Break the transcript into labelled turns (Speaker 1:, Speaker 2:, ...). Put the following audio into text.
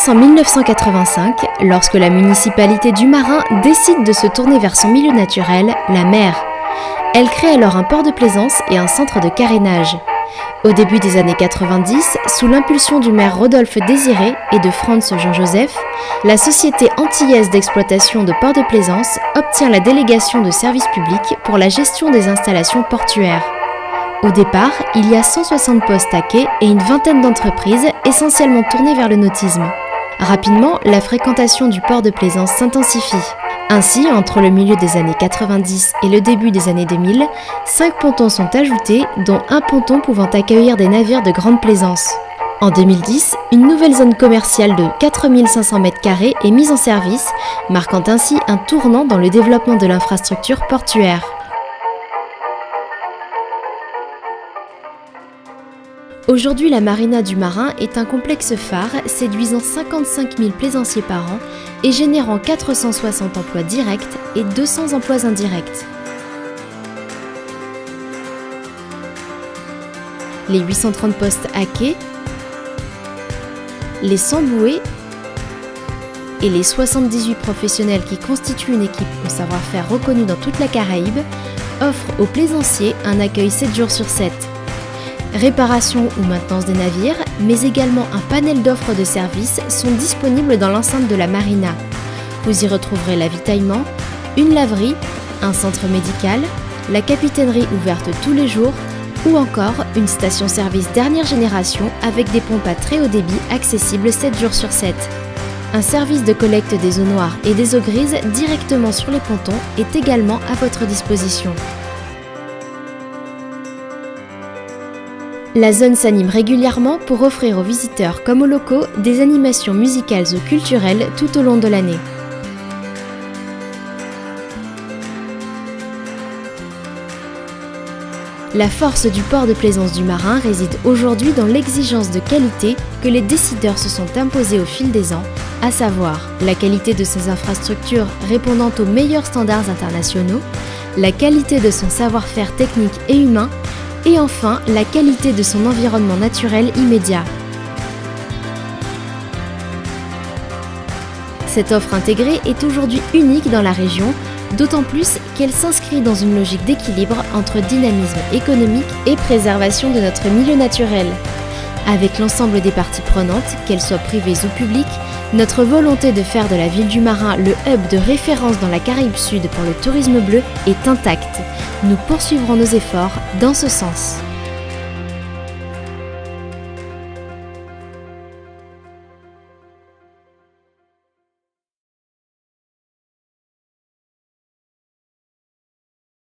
Speaker 1: commence en 1985, lorsque la municipalité du Marin décide de se tourner vers son milieu naturel, la mer. Elle crée alors un port de plaisance et un centre de carénage. Au début des années 90, sous l'impulsion du maire Rodolphe Désiré et de Franz Jean-Joseph, la société antillaise d'exploitation de ports de plaisance obtient la délégation de services publics pour la gestion des installations portuaires. Au départ, il y a 160 postes à quai et une vingtaine d'entreprises essentiellement tournées vers le nautisme. Rapidement, la fréquentation du port de plaisance s'intensifie. Ainsi, entre le milieu des années 90 et le début des années 2000, 5 pontons sont ajoutés, dont un ponton pouvant accueillir des navires de grande plaisance. En 2010, une nouvelle zone commerciale de 4500 m² est mise en service, marquant ainsi un tournant dans le développement de l'infrastructure portuaire. Aujourd'hui, la marina du Marin est un complexe phare séduisant 55 000 plaisanciers par an et générant 460 emplois directs et 200 emplois indirects. Les 830 postes à quai, les 100 bouées et les 78 professionnels qui constituent une équipe au savoir-faire reconnue dans toute la Caraïbe offrent aux plaisanciers un accueil 7 jours sur 7. Réparation ou maintenance des navires, mais également un panel d'offres de services sont disponibles dans l'enceinte de la marina. Vous y retrouverez l'avitaillement, une laverie, un centre médical, la capitainerie ouverte tous les jours ou encore une station-service dernière génération avec des pompes à très haut débit accessibles 7 jours sur 7. Un service de collecte des eaux noires et des eaux grises directement sur les pontons est également à votre disposition. La zone s'anime régulièrement pour offrir aux visiteurs comme aux locaux des animations musicales ou culturelles tout au long de l'année. La force du port de plaisance du Marin réside aujourd'hui dans l'exigence de qualité que les décideurs se sont imposés au fil des ans, à savoir la qualité de ses infrastructures répondant aux meilleurs standards internationaux, la qualité de son savoir-faire technique et humain, et enfin la qualité de son environnement naturel immédiat. Cette offre intégrée est aujourd'hui unique dans la région, d'autant plus qu'elle s'inscrit dans une logique d'équilibre entre dynamisme économique et préservation de notre milieu naturel. Avec l'ensemble des parties prenantes, qu'elles soient privées ou publiques, notre volonté de faire de la ville du Marin le hub de référence dans la Caraïbe Sud pour le tourisme bleu est intacte. Nous poursuivrons nos efforts dans ce sens.